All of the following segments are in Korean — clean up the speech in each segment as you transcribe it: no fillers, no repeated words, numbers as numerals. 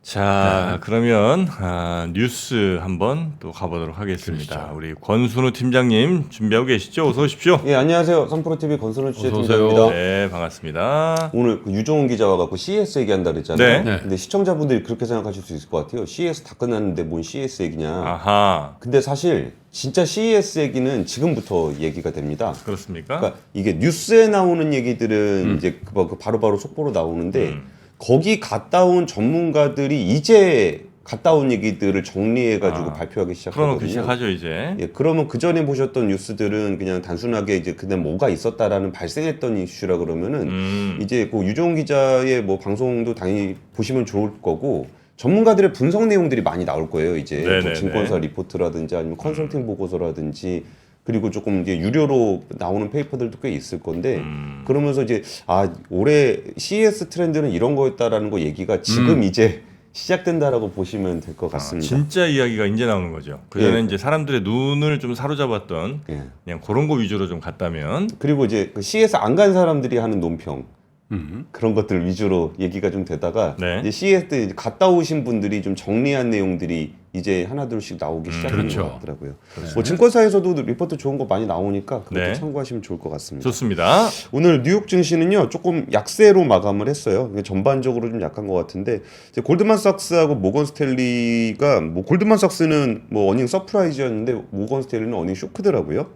자, 그러면 뉴스 한번 또 가보도록 하겠습니다. 그러시죠. 우리 권순우 팀장님 준비하고 계시죠? 어서 오십시오. 예, 안녕하세요. 삼프로TV 권순우 어서 오세요. 취재팀장입니다. 네, 반갑습니다. 오늘 그 유종훈 기자 와갖고 CS 얘기한다 그랬잖아요. 네. 네. 근데 시청자분들이 그렇게 생각하실 수 있을 것 같아요. CS 다 끝났는데 뭔 CS 얘기냐. 아하, 근데 사실 진짜 CES 얘기는 지금부터 얘기가 됩니다. 그렇습니까? 그러니까 이게 뉴스에 나오는 얘기들은 이제 바로바로 속보로 나오는데 거기 갔다 온 전문가들이 이제 갔다 온 얘기들을 정리해가지고 발표하기 풀어놓기 시작하거든요. 시작하죠, 이제. 예, 그러면 그 전에 보셨던 뉴스들은 그냥 단순하게 이제 그냥 뭐가 있었다라는 발생했던 이슈라 그러면은 이제 그 유종 기자의 뭐 방송도 당연히 보시면 좋을 거고 전문가들의 분석 내용들이 많이 나올 거예요. 이제 네네네. 뭐 증권사 리포트라든지 아니면 컨설팅 보고서라든지 그리고 조금 이제 유료로 나오는 페이퍼들도 꽤 있을 건데 그러면서 이제 올해 CES 트렌드는 이런 거였다라는 거 얘기가 지금 이제 시작된다라고 보시면 될 것 같습니다. 진짜 이야기가 이제 나오는 거죠. 그 전에 예. 이제 사람들의 눈을 좀 사로잡았던 예. 그냥 그런 거 위주로 좀 갔다면 그리고 이제 그 CES 안 간 사람들이 하는 논평 그런 것들 위주로 얘기가 좀 되다가 네. 이제 CES 때 이제 갔다 오신 분들이 좀 정리한 내용들이 이제 하나둘씩 나오기 시작하는 그렇죠. 것 같더라고요. 뭐 증권사에서도 리포트 좋은 거 많이 나오니까 그것도 네. 참고하시면 좋을 것 같습니다. 좋습니다. 오늘 뉴욕 증시는요 조금 약세로 마감을 했어요. 전반적으로 좀 약한 것 같은데 이제 골드만삭스하고 모건스탠리가 뭐 골드만삭스는 뭐 어닝 서프라이즈였는데 모건스탠리는 어닝 쇼크더라고요.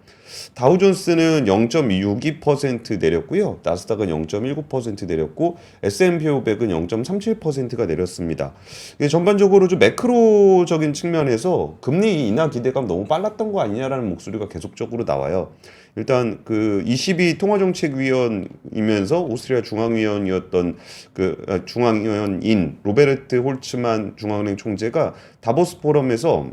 다우존스는 0.62% 내렸고요. 나스닥은 0.19% 내렸고 S&P 500은 0.37%가 내렸습니다. 이게 전반적으로 좀 매크로적인 측면에서 금리 인하 기대감 너무 빨랐던 거 아니냐라는 목소리가 계속적으로 나와요. 일단 그 22 통화정책위원이면서 오스트리아 중앙위원이었던 중앙위원인 로베르트 홀츠만 중앙은행 총재가 다보스 포럼에서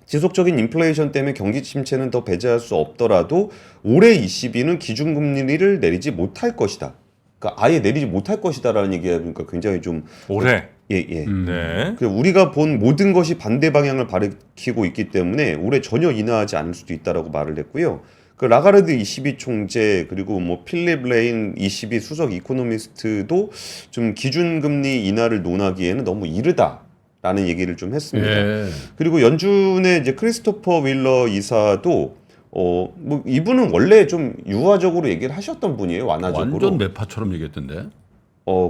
지속적인 인플레이션 때문에 경기 침체는 더 배제할 수 없더라도 올해 ECB는 기준금리를 내리지 못할 것이다. 그러니까 아예 내리지 못할 것이다라는 얘기가 굉장히 좀 올해. 예. 네. 우리가 본 모든 것이 반대 방향을 가리키고 있기 때문에 올해 전혀 인하하지 않을 수도 있다라고 말을 했고요. 그 라가르드 ECB 총재 그리고 뭐 필립 레인 ECB 수석 이코노미스트도 좀 기준금리 인하를 논하기에는 너무 이르다. 라는 얘기를 좀 했습니다. 예. 그리고 연준의 이제 크리스토퍼 윌러 이사도 뭐 이분은 원래 좀 유화적으로 얘기를 하셨던 분이에요. 완화적으로. 완전 매파처럼 얘기했던데.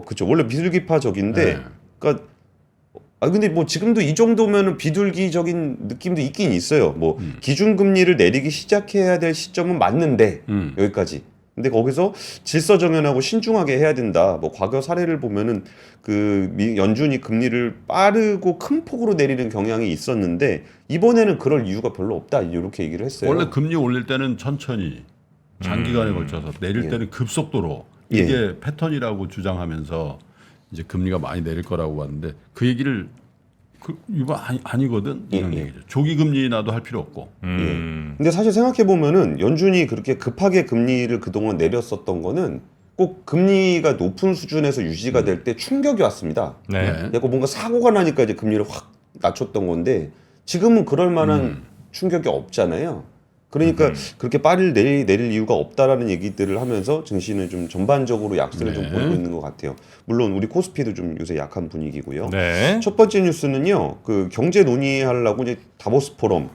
그쵸. 원래 비둘기파적인데, 네. 그러니까 근데 뭐 지금도 이 정도면은 비둘기적인 느낌도 있긴 있어요. 뭐 기준금리를 내리기 시작해야 될 시점은 맞는데 여기까지. 근데 거기서 질서 정연하고 신중하게 해야 된다. 뭐 과거 사례를 보면은 연준이 금리를 빠르고 큰 폭으로 내리는 경향이 있었는데 이번에는 그럴 이유가 별로 없다. 이렇게 얘기를 했어요. 원래 금리 올릴 때는 천천히 장기간에 걸쳐서 내릴 때는 급속도로 이게 패턴이라고 주장하면서 이제 금리가 많이 내릴 거라고 봤는데 그 얘기를 이거 아니거든 이런 얘기죠. 조기 금리 인하도 할 필요 없고. 근데 사실 생각해 보면은 연준이 그렇게 급하게 금리를 그동안 내렸었던 거는 꼭 금리가 높은 수준에서 유지가 될 때 충격이 왔습니다. 네. 약간 뭔가 사고가 나니까 이제 금리를 확 낮췄던 건데 지금은 그럴 만한 충격이 없잖아요. 그러니까 그렇게 빨리 내릴 이유가 없다라는 얘기들을 하면서 증시는 좀 전반적으로 약세를 좀 보이고 있는 것 같아요. 물론 우리 코스피도 좀 요새 약한 분위기고요. 네. 첫 번째 뉴스는요. 그 경제 논의하려고 이제 다보스 포럼,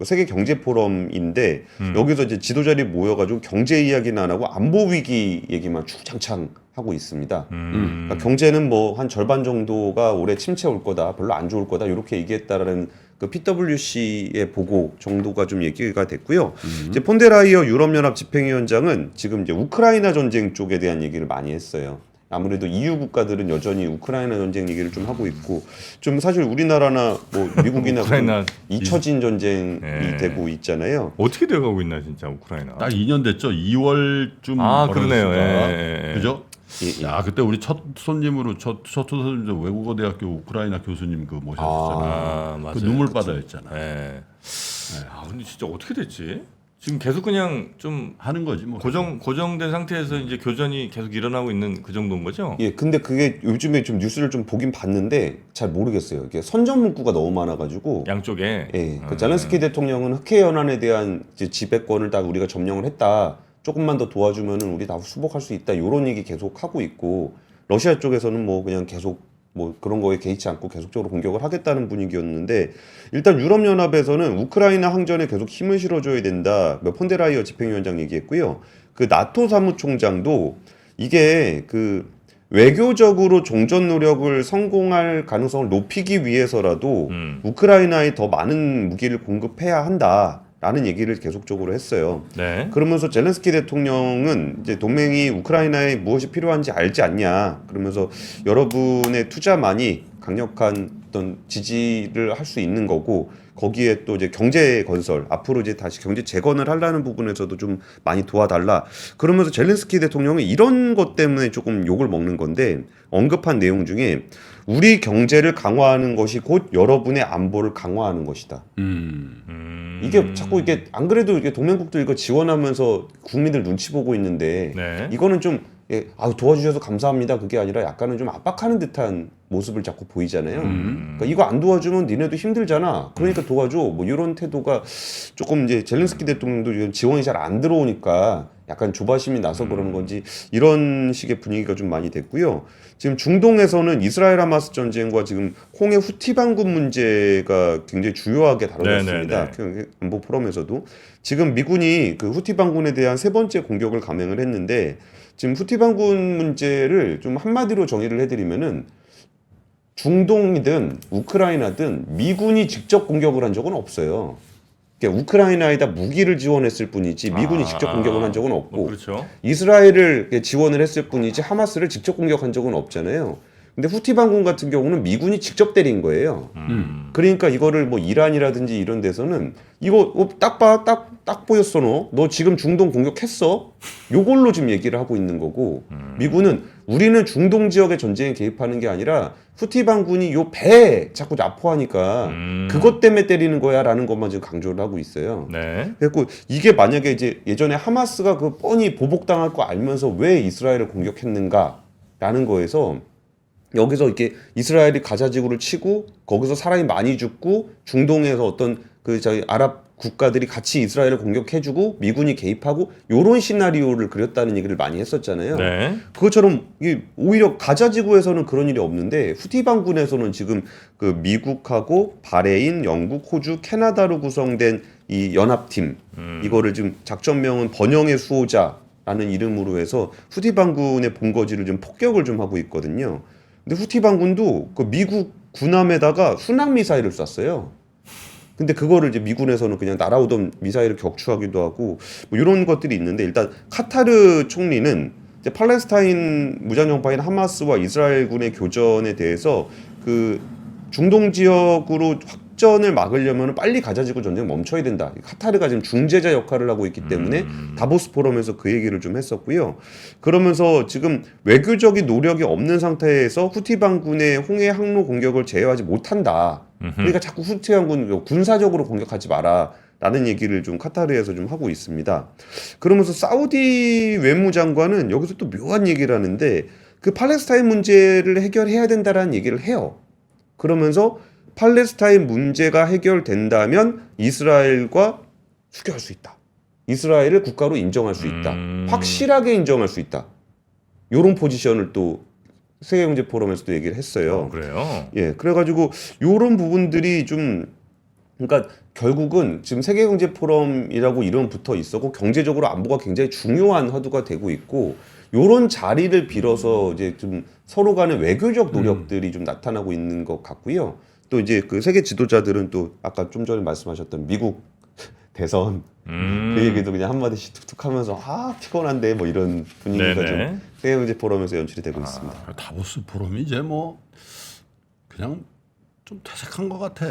세계 경제 포럼인데 여기서 이제 지도자들이 모여가지고 경제 이야기는 안 하고 안보 위기 얘기만 주장창 하고 있습니다. 그러니까 경제는 뭐 한 절반 정도가 올해 침체 올 거다, 별로 안 좋을 거다 이렇게 얘기했다라는 그 PwC의 보고 정도가 좀 얘기가 됐고요. 이제 폰데라이어 유럽연합 집행위원장은 지금 이제 우크라이나 전쟁 쪽에 대한 얘기를 많이 했어요. 아무래도 EU 국가들은 여전히 우크라이나 전쟁 얘기를 좀 하고 있고 좀 사실 우리나라나 뭐 미국이나 우크라이나 잊혀진 전쟁이 네. 되고 있잖아요. 어떻게 돼가고 있나 진짜 우크라이나. 딱 2년 됐죠. 2월쯤 그러네요. 벌어졌으니까. 예. 그죠? 예. 야 그때 우리 첫 손님으로 첫 손님 외국어 대학교 우크라이나 교수님 그 모셨잖아요. 맞아요. 그 눈물바다였잖아. 네. 근데 진짜 어떻게 됐지? 지금 계속 그냥 좀 하는 거지 뭐. 고정된 상태에서 이제 교전이 계속 일어나고 있는 그 정도인 거죠? 예, 근데 그게 요즘에 좀 뉴스를 좀 보긴 봤는데 잘 모르겠어요. 이게 선전 문구가 너무 많아가지고. 양쪽에. 예, 그 zel렌스키 대통령은 흑해 연안에 대한 이제 지배권을 다 우리가 점령을 했다. 조금만 더 도와주면은 우리 다 수복할 수 있다. 이런 얘기 계속 하고 있고 러시아 쪽에서는 뭐 그냥 계속 뭐 그런 거에 개의치 않고 계속적으로 공격을 하겠다는 분위기였는데 일단 유럽연합에서는 우크라이나 항전에 계속 힘을 실어줘야 된다. 폰데라이어 집행위원장 얘기했고요. 그 나토 사무총장도 이게 그 외교적으로 종전 노력을 성공할 가능성을 높이기 위해서라도 우크라이나에 더 많은 무기를 공급해야 한다라는 얘기를 계속적으로 했어요. 네. 그러면서 젤렌스키 대통령은 이제 동맹이 우크라이나에 무엇이 필요한지 알지 않냐. 그러면서 여러분의 투자만이 강력한 어떤 지지를 할 수 있는 거고 거기에 또 이제 경제 건설 앞으로 이제 다시 경제 재건을 하려는 부분에서도 좀 많이 도와달라. 그러면서 젤렌스키 대통령은 이런 것 때문에 조금 욕을 먹는 건데 언급한 내용 중에 우리 경제를 강화하는 것이 곧 여러분의 안보를 강화하는 것이다. 이게 자꾸 이게 안 그래도 이게 동맹국들 이거 지원하면서 국민들 눈치 보고 있는데 네. 이거는 좀 도와주셔서 감사합니다. 그게 아니라 약간은 좀 압박하는 듯한 모습을 자꾸 보이잖아요. 그러니까 이거 안 도와주면 니네도 힘들잖아. 그러니까 도와줘. 뭐 이런 태도가 조금 이제 젤렌스키 대통령도 지금 지원이 잘 안 들어오니까 약간 조바심이 나서 그러는 건지 이런 식의 분위기가 좀 많이 됐고요. 지금 중동에서는 이스라엘 하마스 전쟁과 지금 홍해 후티 반군 문제가 굉장히 주요하게 다뤄졌습니다. 안보 포럼에서도 지금 미군이 그 후티 반군에 대한 세 번째 공격을 감행을 했는데 지금 후티 반군 문제를 좀 한마디로 정의를 해드리면은 중동이든 우크라이나든 미군이 직접 공격을 한 적은 없어요. 그러니까 우크라이나에다 무기를 지원했을 뿐이지 미군이 직접 공격을 한 적은 없고 그렇죠. 이스라엘을 지원을 했을 뿐이지 하마스를 직접 공격한 적은 없잖아요. 근데 후티 반군 같은 경우는 미군이 직접 때린 거예요. 그러니까 이거를 뭐 이란이라든지 이런 데서는 이거 딱 봐, 딱 보였어 너 지금 중동 공격했어? 요걸로 지금 얘기를 하고 있는 거고 미군은 우리는 중동 지역의 전쟁에 개입하는 게 아니라 후티 반군이 요 배에 자꾸 납포하니까 그것 때문에 때리는 거야라는 것만 지금 강조를 하고 있어요. 네. 그래서 이게 만약에 이제 예전에 하마스가 그 뻔히 보복당할 거 알면서 왜 이스라엘을 공격했는가라는 거에서 여기서 이렇게 이스라엘이 가자 지구를 치고 거기서 사람이 많이 죽고 중동에서 어떤 그 저희 아랍 국가들이 같이 이스라엘을 공격해주고 미군이 개입하고 요런 시나리오를 그렸다는 얘기를 많이 했었잖아요. 네. 그것처럼 이게 오히려 가자 지구에서는 그런 일이 없는데 후티 반군에서는 지금 그 미국하고 바레인, 영국, 호주, 캐나다로 구성된 이 연합팀 이거를 지금 작전명은 번영의 수호자라는 이름으로 해서 후티 반군의 본거지를 좀 폭격을 좀 하고 있거든요. 근데 후티 반군도 그 미국 군함에다가 순항 미사일을 쐈어요. 근데 그거를 이제 미군에서는 그냥 날아오던 미사일을 격추하기도 하고 뭐 이런 것들이 있는데 일단 카타르 총리는 이제 팔레스타인 무장정파인 하마스와 이스라엘군의 교전에 대해서 그 중동 지역으로 확전을 막으려면 빨리 가자지구 전쟁 멈춰야 된다. 카타르가 지금 중재자 역할을 하고 있기 때문에 다보스 포럼에서 그 얘기를 좀 했었고요. 그러면서 지금 외교적인 노력이 없는 상태에서 후티 반군의 홍해 항로 공격을 제어하지 못한다. 그러니까 자꾸 후티 반군 군사적으로 공격하지 마라. 라는 얘기를 좀 카타르에서 좀 하고 있습니다. 그러면서 사우디 외무장관은 여기서 또 묘한 얘기를 하는데 그 팔레스타인 문제를 해결해야 된다라는 얘기를 해요. 그러면서 팔레스타인 문제가 해결된다면 이스라엘과 수교할 수 있다. 이스라엘을 국가로 인정할 수 있다. 확실하게 인정할 수 있다. 이런 포지션을 또 세계경제 포럼에서도 얘기를 했어요. 그래요? 예, 그래가지고 이런 부분들이 좀 그러니까 결국은 지금 세계경제 포럼이라고 이름 붙어 있었고 경제적으로 안보가 굉장히 중요한 화두가 되고 있고 요런 자리를 빌어서 이제 좀 서로 간의 외교적 노력들이 좀 나타나고 있는 것 같고요. 또 이제 그 세계 지도자들은 또 아까 좀 전에 말씀하셨던 미국 대선 그 얘기도 그냥 한마디씩 툭툭 하면서 피곤한데 뭐 이런 분위기가 네네. 좀 세계경제 포럼에서 연출이 되고 있습니다. 다보스 포럼이 이제 뭐 그냥 좀 퇴색한 것 같아.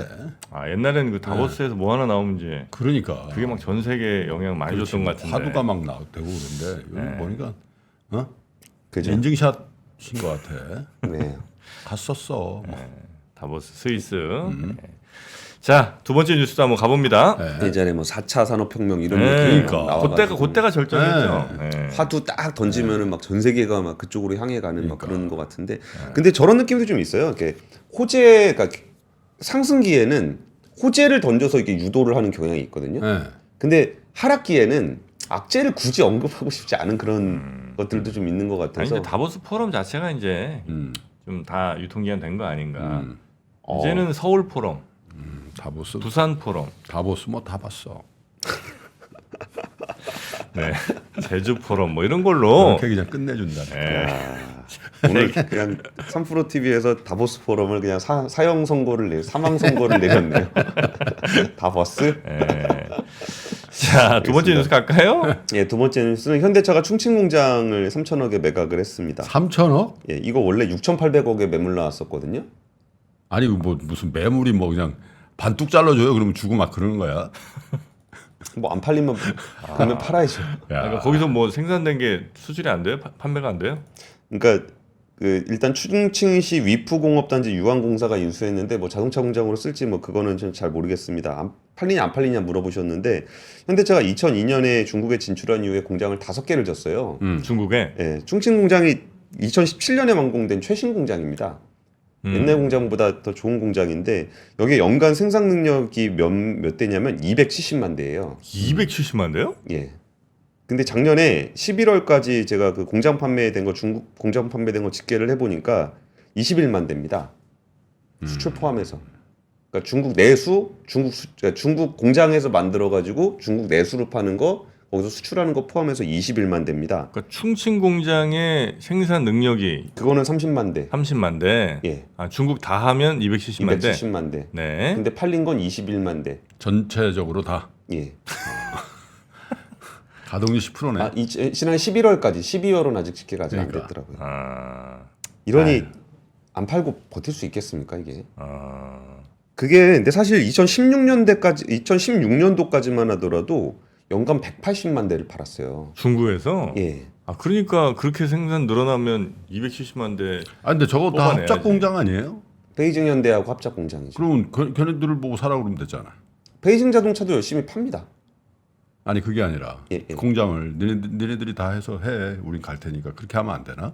옛날에는 그 다보스에서 뭐 하나 나오면 이제 그러니까 그게 막 전 세계에 영향 많이 그렇지, 줬던 것 같은데. 화두가 막 나되고 그런데 여기 보니까 그죠? 인증샷인 것 같아. 네. 갔었어. 뭐. 다보스 스위스. 네. 자, 두 번째 뉴스도 한번 가봅니다. 예전에 뭐 4차 산업혁명 이런 네. 얘기 그러니까. 나와가지고 그때가 절정이었죠. 네. 화두 딱 던지면은 막 전 세계가 막 그쪽으로 향해 가는 막 그런 것 같은데 근데 저런 느낌도 좀 있어요. 이렇게 호재가 상승기에는 호재를 던져서 이게 유도를 하는 경향이 있거든요. 네. 근데 하락기에는 악재를 굳이 언급하고 싶지 않은 그런 것들도 좀 있는 것 아니 같아서 이제 다보스 포럼 자체가 이제 좀 다 유통기한 된 거 아닌가. 어. 이제는 서울 포럼, 다보스 부산 포럼, 다보스 뭐 다 봤어. 네. 제주 포럼 뭐 이런 걸로. 그렇게 그냥 끝내준다. 네. 오늘 그냥 3프로 TV에서 다보스 포럼을 그냥 사형 선고를 사망 선고를 내렸네요. 다보스. 네. 자, 두 번째 뉴스 갈까요? 예, 두 번째 뉴스는 현대차가 충칭 공장을 3천억에 매각을 했습니다. 3천억? 예, 이거 원래 6,800억에 매물 나왔었거든요. 아니 뭐 무슨 매물이 뭐 그냥 반뚝 잘라줘요? 그러면 주고 막 그러는 거야? 뭐 안 팔리면 그러면 팔아야죠. 그러니까 거기서 뭐 생산된 게 수출이 안 돼요? 판매가 안 돼요? 그러니까 그 일단 충칭시 위프공업단지 유한공사가 인수했는데 뭐 자동차 공장으로 쓸지 뭐 그거는 좀 잘 모르겠습니다. 팔리냐 안 팔리냐 물어보셨는데 현대차가 2002년에 중국에 진출한 이후에 공장을 5개를 졌어요. 중국에. 예, 충칭 공장이 2017년에 완공된 최신 공장입니다. 옛날 공장보다 더 좋은 공장인데 여기 연간 생산 능력이 몇 대냐면 270만 대예요. 270만 대요? 예. 근데 작년에 11월까지 제가 그 공장 판매된 거 중국 공장 판매된 거 집계를 해보니까 21만 대입니다. 수출 포함해서. 그러니까 중국 내수, 중국 공장에서 만들어 가지고 중국 내수로 파는 거 거기서 수출하는 거 포함해서 21만 대입니다. 그러니까 충칭 공장의 생산 능력이 그거는 30만 대. 30만 대. 예. 아, 중국 다 하면 270만 대. 270만 대. 네. 근데 팔린 건 21만 대. 전체적으로 다 예. 가동률 10%네. 아, 지난 11월까지 12월은 아직 집계가 아직 안 그러니까. 됐더라고요. 아. 이러니 안 팔고 버틸 수 있겠습니까, 이게? 아. 그게 근데 사실 2016년도까지만 하더라도 연간 180만 대를 팔았어요. 중국에서? 예. 아, 그러니까 그렇게 생산 늘어나면 270만 대. 아 근데 저거 다 뽑아내야지. 합작 공장 아니에요? 베이징 현대하고 합작 공장이죠. 그러면 걔네들을 보고 사라 그러면 되잖아. 베이징 자동차도 열심히 팝니다. 아니 그게 아니라 예, 예. 공장을 니네들이 다 해서 해. 우린 갈 테니까 그렇게 하면 안 되나?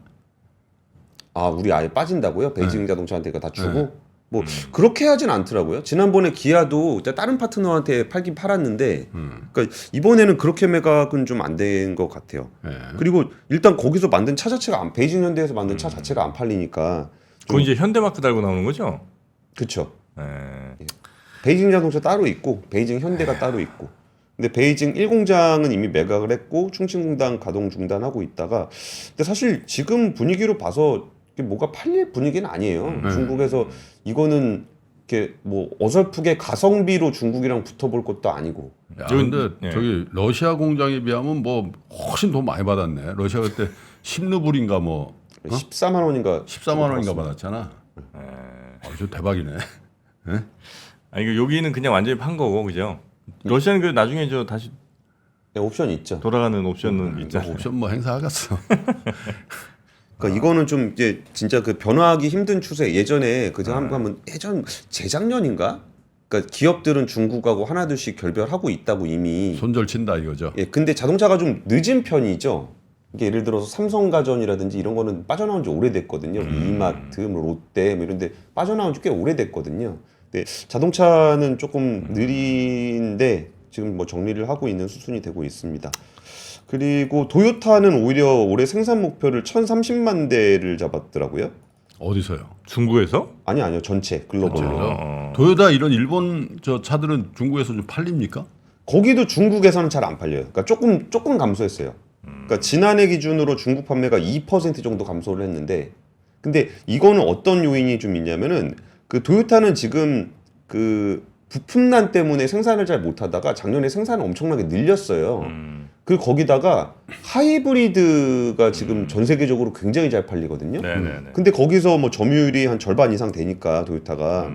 아, 우리 아예 빠진다고요? 베이징 자동차한테 다 주고? 네. 뭐 그렇게 하진 않더라고요. 지난번에 기아도 다른 파트너한테 팔긴 팔았는데, 그러니까 이번에는 그렇게 매각은 좀 안 된 것 같아요. 예. 그리고 일단 거기서 만든 차 자체가 베이징 현대에서 만든 차 자체가 안 팔리니까. 그건 이제 현대마크 달고 나오는 거죠? 그렇죠. 네. 베이징 자동차 따로 있고 베이징 현대가 따로 있고. 근데 베이징 1공장은 이미 매각을 했고 충칭 공장 가동 중단하고 있다가, 근데 사실 지금 분위기로 봐서 이게 뭐가 팔릴 분위기는 아니에요. 중국에서 이거는 이렇게 뭐 어설프게 가성비로 중국이랑 붙어볼 것도 아니고. 야, 저기, 근데 예. 저기 러시아 공장에 비하면 뭐 훨씬 돈 많이 받았네. 러시아 그때 10루블인가 뭐 14만 원인가 14만 원인가 받았잖아. 저 대박이네. 아니, 그 여기는 그냥 완전히 판 거고, 그죠? 러시아는 그 나중에 저 다시 네, 옵션이 있죠. 돌아가는 옵션은 있잖아요. 옵션 뭐 행사하겠어. 그러니까 이거는 좀 이제 진짜 그 변화하기 힘든 추세. 예전에 그저 한번 예전 재작년인가? 그러니까 기업들은 중국하고 하나둘씩 결별하고 있다고 이미. 손절친다 이거죠. 예, 근데 자동차가 좀 늦은 편이죠. 이게 예를 들어서 삼성가전이라든지 이런 거는 빠져나온 지 오래됐거든요. 이마트, 뭐 롯데 뭐 이런 데 빠져나온 지 꽤 오래됐거든요. 근데 자동차는 조금 느린데 지금 뭐 정리를 하고 있는 수순이 되고 있습니다. 그리고 도요타는 오히려 올해 생산 목표를 1,030만 대를 잡았더라고요. 어디서요? 중국에서? 아니요. 전체 글로벌로. 어. 도요타 이런 일본 저 차들은 중국에서 좀 팔립니까? 거기도 중국에서는 잘 안 팔려요. 그러니까 조금 감소했어요. 그러니까 지난해 기준으로 중국 판매가 2% 정도 감소를 했는데, 근데 이거는 어떤 요인이 좀 있냐면은 그 도요타는 지금 그 부품난 때문에 생산을 잘 못하다가 작년에 생산을 엄청나게 늘렸어요. 그리고 거기다가 하이브리드가 지금 전 세계적으로 굉장히 잘 팔리거든요. 네네네. 근데 거기서 뭐 점유율이 한 절반 이상 되니까 도요타가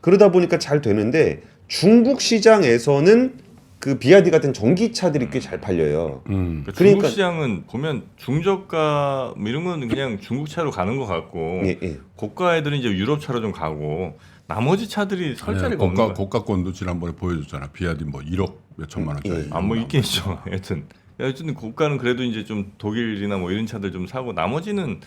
그러다 보니까 잘 되는데, 중국 시장에서는 그 BYD 같은 전기차들이 꽤 잘 팔려요. 그러니까 중국 그러니까- 시장은 보면 중저가 뭐 이런 건 그냥 중국 차로 가는 것 같고, 예. 고가 애들은 이제 유럽 차로 좀 가고, 나머지 차들이 설 자리가 없는 거야. 고가권도 지난번에 보여줬잖아. 비아디 뭐 1억 몇 천만 원짜리. 예. 아, 뭐 있긴 있죠. 여튼 어쨌든 고가는 그래도 이제 좀 독일이나 뭐 이런 차들 좀 사고 나머지는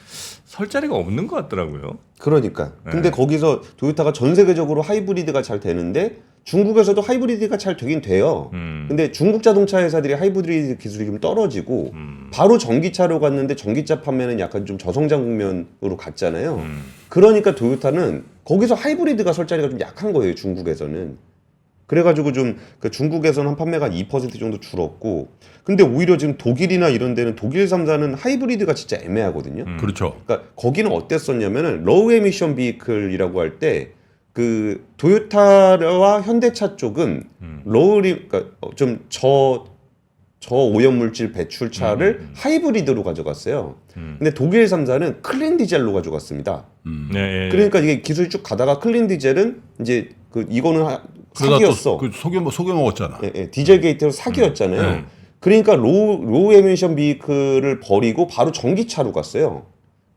설 자리가 없는 것 같더라고요. 그러니까. 근데 네. 거기서 토요타가 전 세계적으로 하이브리드가 잘 되는데 중국에서도 하이브리드가 잘 되긴 돼요. 근데 중국 자동차 회사들이 하이브리드 기술이 좀 떨어지고 바로 전기차로 갔는데 전기차 판매는 약간 좀 저성장 국면으로 갔잖아요. 그러니까 토요타는 거기서 하이브리드가 설 자리가 좀 약한 거예요. 중국에서는. 그래가지고 좀 그 중국에서는 한 판매가 2% 정도 줄었고, 근데 오히려 지금 독일이나 이런 데는 독일 3사는 하이브리드가 진짜 애매하거든요. 그렇죠. 그러니까 거기는 어땠었냐면은 로우 에미션 비클이라고 할 때 그 토요타와 현대차 쪽은 로우리 그러니까 좀 저오염 물질 배출차를 하이브리드로 가져갔어요. 근데 독일 3사는 클린 디젤로 가져갔습니다. 네. 그러니까 이게 기술이 쭉 가다가 클린 디젤은 이제 그 이거는 그러다 사기였어. 또 속여 먹었잖아. 예, 디젤 게이트로 사기였잖아요. 그러니까 로우 에미션 비클을 버리고 바로 전기차로 갔어요.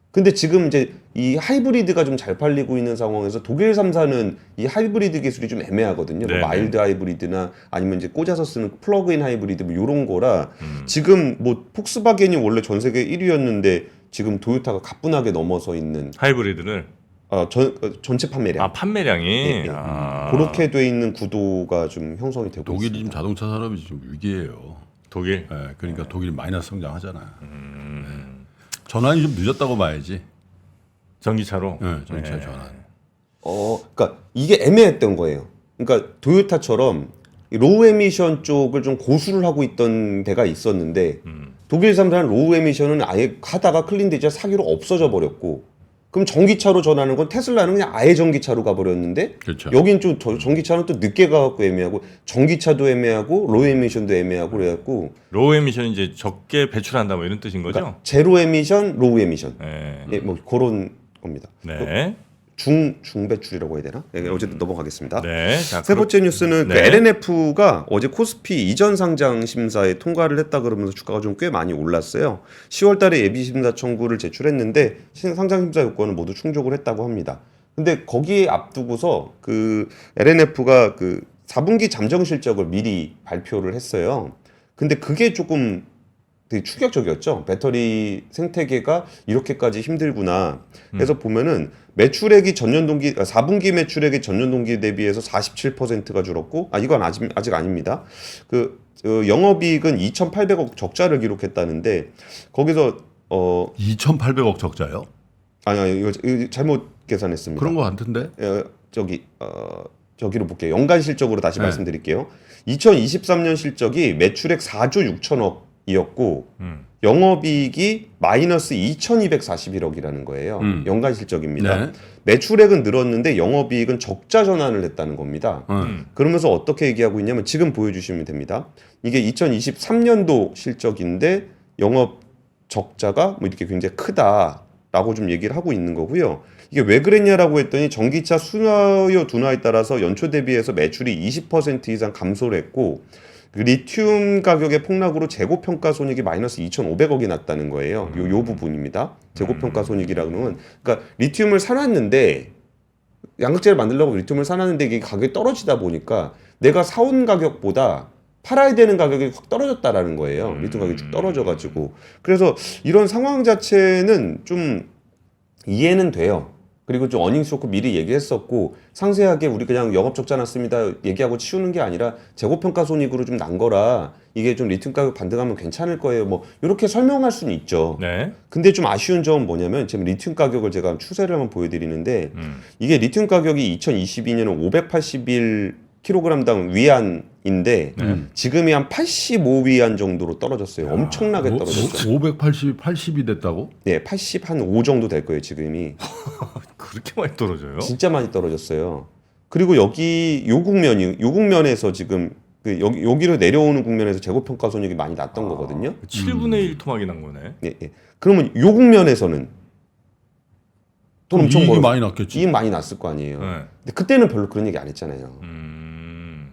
근데 지금 이제 이 하이브리드가 좀 잘 팔리고 있는 상황에서 독일 3사는 이 하이브리드 기술이 좀 애매하거든요. 뭐 네네. 마일드 하이브리드나 아니면 이제 꽂아서 쓰는 플러그인 하이브리드 뭐 이런 거라 지금 뭐 폭스바겐이 원래 전 세계 1위였는데 지금 토요타가 가뿐하게 넘어서 있는 하이브리드를 전체 판매량. 아 판매량이 예. 아, 그렇게 돼 있는 구도가 좀 형성이 되고 독일이 있습니다. 지금 자동차 산업이 지금 위기예요. 독일. 예, 그러니까 독일이 마이너스 성장하잖아요. 전환이 좀 늦었다고 봐야지. 전기차로. 예, 전기차 네. 전환. 그러니까 이게 애매했던 거예요. 그러니까 토요타처럼 로우 에미션 쪽을 좀 고수를 하고 있던 데가 있었는데 독일 3사는 로우 에미션은 아예 하다가 클린 디젤 사기로 없어져 버렸고, 그럼 전기차로 전하는 건 테슬라는 그냥 아예 전기차로 가버렸는데 그렇죠. 여긴 좀 전기차는 또 늦게 가갖고 애매하고 전기차도 애매하고 로우 에미션도 애매하고 그래갖고 로우 에미션 이제 적게 배출한다 뭐 이런 뜻인 거죠? 그러니까 제로 에미션, 로우 에미션 네. 예, 뭐 그런 겁니다. 네. 중배출이라고 해야 되나? 예, 어쨌든 넘어가겠습니다. 네. 자, 세 번째 뉴스는 네. 그 LNF가 어제 코스피 이전 상장 심사에 통과를 했다 그러면서 주가가 좀 꽤 많이 올랐어요. 10월 달에 예비 심사 청구를 제출했는데 상장 심사 요건을 모두 충족을 했다고 합니다. 근데 거기에 앞두고서 그 LNF가 그 4분기 잠정 실적을 미리 발표를 했어요. 근데 그게 조금 되게 충격적이었죠. 배터리 생태계가 이렇게까지 힘들구나. 그래서 보면은 매출액이 전년 동기 4분기 매출액이 전년 동기 대비해서 47%가 줄었고, 이건 아직 아닙니다. 영업이익은 2,800억 적자를 기록했다는데 거기서 2,800억 적자요? 아니 이거 잘못 계산했습니다. 그런 거 같은데? 저기로 볼게요. 연간 실적으로 다시 네. 말씀드릴게요. 2023년 실적이 매출액 4조 6천억이었고 영업이익이 마이너스 2,241억이라는 거예요. 연간 실적입니다. 네. 매출액은 늘었는데 영업이익은 적자 전환을 했다는 겁니다. 그러면서 어떻게 얘기하고 있냐면 지금 보여주시면 됩니다. 이게 2023년도 실적인데 영업 적자가 뭐 이렇게 굉장히 크다라고 좀 얘기를 하고 있는 거고요. 이게 왜 그랬냐라고 했더니 전기차 수요 둔화에 따라서 연초 대비해서 매출이 20% 이상 감소를 했고, 그 리튬 가격의 폭락으로 재고평가 손익이 마이너스 2,500억이 났다는 거예요. 요 부분입니다. 재고평가 손익이라는 건, 그러니까 리튬을 사놨는데 양극재를 만들려고 리튬을 사놨는데 이게 가격이 떨어지다 보니까 내가 사온 가격보다 팔아야 되는 가격이 확 떨어졌다라는 거예요. 리튬 가격이 쭉 떨어져가지고. 그래서 이런 상황 자체는 좀 이해는 돼요. 그리고 좀 어닝 쇼크 미리 얘기했었고, 상세하게 우리 그냥 영업 적자 났습니다 얘기하고 치우는 게 아니라 재고평가 손익으로 좀 난 거라 이게 좀 리튬 가격 반등하면 괜찮을 거예요. 뭐 이렇게 설명할 수는 있죠. 네. 근데 좀 아쉬운 점은 뭐냐면 지금 리튬 가격을 제가 추세를 한번 보여드리는데 이게 리튬 가격이 2022년은 581kg당 위안인데 지금이 한 85위안 정도로 떨어졌어요. 엄청나게 떨어졌어요. 80이 됐다고? 네, 85 정도 될 거예요, 지금이. 그렇게 많이 떨어져요? 진짜 많이 떨어졌어요. 그리고 여기 요 국면에서 지금 여기로 내려오는 국면에서 재고평가 손익이 많이 났던 거거든요. 7분의 1 토막이 난 거네. 예, 예. 그러면 요 국면에서는 돈 엄청 이익이 벌어. 많이 났겠지. 이익 많이 났을 거 아니에요. 네. 근데 그때는 별로 그런 얘기 안 했잖아요.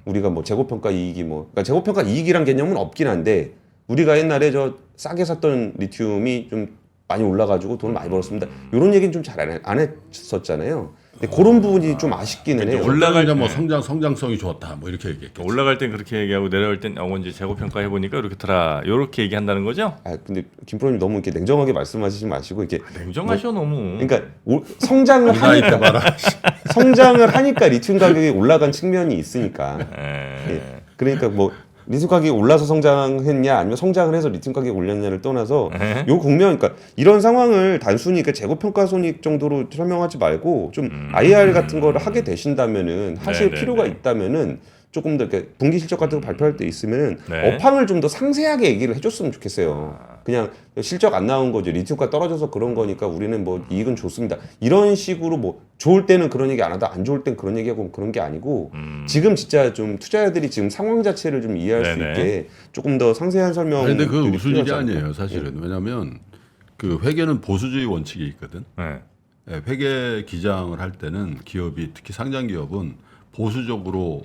우리가 뭐 재고평가 이익이 그러니까 재고평가 이익이란 개념은 없긴 한데 우리가 옛날에 저 싸게 샀던 리튬이 좀 많이 올라가지고 돈을 많이 벌었습니다. 이런 얘기는 좀 잘 안 했었잖아요. 근데 그런 부분이 좀 아쉽기는 해요. 올라갈 때 뭐 때 성장성이 좋았다 뭐 이렇게 얘기했겠죠. 올라갈 땐 그렇게 얘기하고 내려갈 땐 이제 재고 평가해 보니까 이렇게더라. 이렇게 얘기한다는 거죠? 아 근데 김 프로님 너무 이렇게 냉정하게 말씀하시지 마시고 이렇게 냉정하셔 너무. 그러니까 성장을 하니까 성장을 하니까 리튬 가격이 올라간 측면이 있으니까. 예. 그러니까 뭐 리튬 가격이 올라서 성장했냐 아니면 성장을 해서 리튬 가격이 올렸냐를 떠나서 요 국면 그러니까 이런 상황을 단순히 그 재고 평가 손익 정도로 설명하지 말고 좀 IR 같은 거를 하게 되신다면은 하실 네네네. 필요가 있다면은 조금 더 이렇게 분기 실적 같은 거 발표할 때 있으면은 네. 업황을 좀 더 상세하게 얘기를 해줬으면 좋겠어요. 그냥 실적 안 나온 거죠. 리튬가 떨어져서 그런 거니까 우리는 뭐 이익은 좋습니다. 이런 식으로 뭐 좋을 때는 그런 얘기 안 하다 안 좋을 땐 그런 얘기하고 그런 게 아니고 지금 진짜 좀 투자자들이 지금 상황 자체를 좀 이해할 수 네네. 있게 조금 더 상세한 설명. 근데 그 무슨 일이 아니에요 사실은. 왜냐하면 그 회계는 보수주의 원칙이 있거든. 네. 예, 회계 기장을 할 때는 기업이 특히 상장 기업은 보수적으로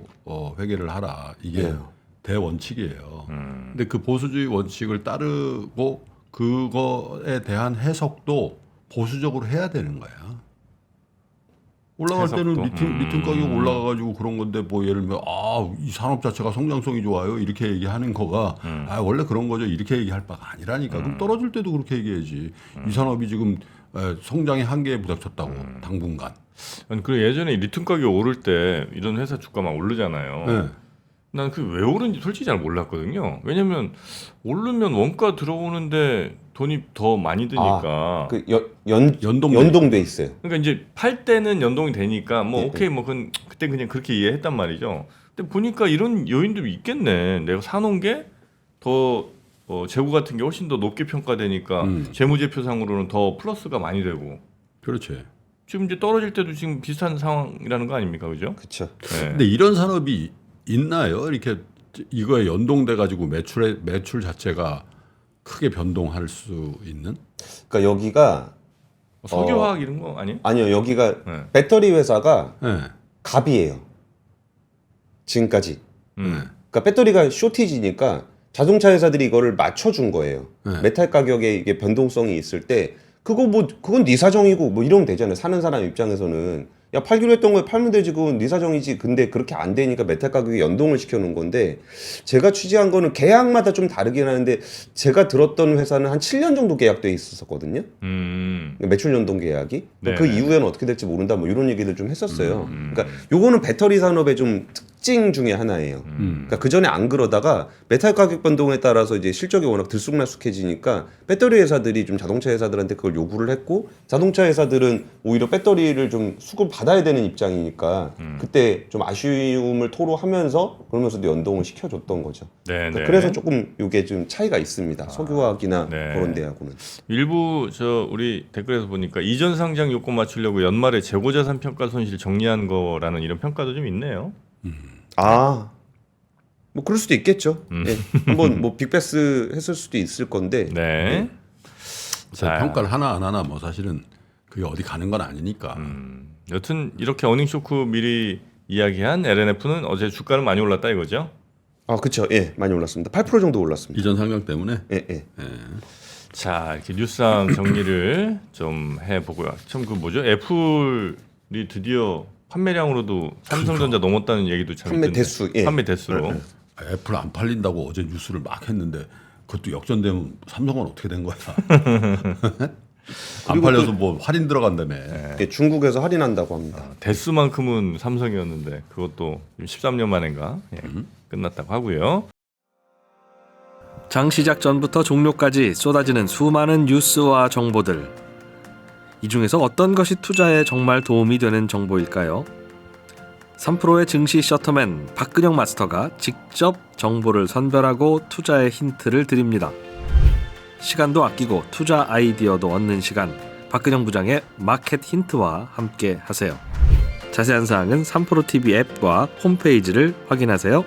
회계를 하라 이게 네. 대원칙이에요. 근데 그 보수주의 원칙을 따르고 그거에 대한 해석도 보수적으로 해야 되는 거야. 올라갈 때는 해석도? 리튬 가격 올라가가지고 그런 건데 뭐 예를 들면 이 산업 자체가 성장성이 좋아요 이렇게 얘기하는 거가 원래 그런 거죠 이렇게 얘기할 바가 아니라니까. 그럼 떨어질 때도 그렇게 얘기해야지. 이 산업이 지금 성장의 한계에 부닥쳤다고 당분간. 아니 그 예전에 리튬 가격이 오를 때 이런 회사 주가 막 오르잖아요. 네. 난 그 왜 오른지 솔직히 잘 몰랐거든요. 왜냐면 오르면 원가 들어오는데 돈이 더 많이 드니까. 그 연동돼 연동돼 있어요. 그러니까 이제 팔 때는 연동이 되니까 뭐 예, 오케이 뭐 그때 그냥 그렇게 이해했단 말이죠. 근데 보니까 이런 요인도 있겠네. 내가 사놓은 게 더 재고 같은 게 훨씬 더 높게 평가되니까 재무제표상으로는 더 플러스가 많이 되고. 그렇지. 지금 이제 떨어질 때도 지금 비슷한 상황이라는 거 아닙니까, 그죠? 그렇죠. 네. 근데 이런 산업이 있나요? 이렇게 이거에 연동돼 가지고 매출 자체가 크게 변동할 수 있는? 그러니까 여기가 석유화학 이런 거 아니에요? 아니요 여기가 네. 배터리 회사가 네. 갑이에요. 지금까지. 음. 그러니까 배터리가 쇼티지니까 자동차 회사들이 이거를 맞춰준 거예요. 네. 메탈 가격에 이게 변동성이 있을 때 그건 네 사정이고 뭐 이러면 되잖아요. 사는 사람 입장에서는 야 팔기로 했던 거에 팔면 되지 그건 네 사정이지. 근데 그렇게 안 되니까 메탈 가격에 연동을 시켜놓은 건데 제가 취재한 거는 계약마다 좀 다르긴 하는데 제가 들었던 회사는 한 7년 정도 계약돼 있었거든요. 매출 연동 계약이. 네. 그 이후에는 어떻게 될지 모른다 뭐 이런 얘기를 좀 했었어요. 그러니까 요거는 배터리 산업의 좀 특징 중에 하나예요. 그러니까 그 전에 안 그러다가 메탈 가격 변동에 따라서 이제 실적이 워낙 들쑥날쑥해지니까 배터리 회사들이 좀 자동차 회사들한테 그걸 요구를 했고 자동차 회사들은 오히려 배터리를 좀 수급을 받아야 되는 입장이니까 그때 좀 아쉬움을 토로하면서 그러면서도 연동을 시켜줬던 거죠. 네, 그러니까 네. 그래서 조금 이게 좀 차이가 있습니다. 석유화학이나 네. 그런 데하고는. 일부 우리 댓글에서 보니까 이전 상장 요건 맞추려고 연말에 재고자산 평가 손실 정리한 거라는 이런 평가도 좀 있네요. 뭐 그럴 수도 있겠죠. 예. 한번 뭐 빅베스 했을 수도 있을 건데. 네. 자, 평가를 하나 안 하나 뭐 사실은 그게 어디 가는 건 아니니까. 여튼 이렇게 어닝 쇼크 미리 이야기한 LNF는 어제 주가는 많이 올랐다 이거죠? 그렇죠. 예, 많이 올랐습니다. 8% 정도 올랐습니다. 이전 상장 때문에. 예. 자, 이렇게 뉴스상 정리를 좀 해보고요. 참 그 뭐죠? 애플이 드디어 판매량으로도 삼성전자 넘었다는 얘기도 참 판매 있던데. 대수, 예. 판매 대수로. 애플 안 팔린다고 어제 뉴스를 막 했는데 그것도 역전되면 삼성은 어떻게 된 거야? 안 팔려서 뭐 할인 들어간다며. 예, 중국에서 할인한다고 합니다. 대수만큼은 삼성이었는데 그것도 13년 만인가 끝났다고 하고요. 장 시작 전부터 종료까지 쏟아지는 수많은 뉴스와 정보들. 이 중에서 어떤 것이 투자에 정말 도움이 되는 정보일까요? 3프로의 증시 셔터맨 박근영 마스터가 직접 정보를 선별하고 투자의 힌트를 드립니다. 시간도 아끼고 투자 아이디어도 얻는 시간, 박근영 부장의 마켓 힌트와 함께 하세요. 자세한 사항은 3프로 TV 앱과 홈페이지를 확인하세요.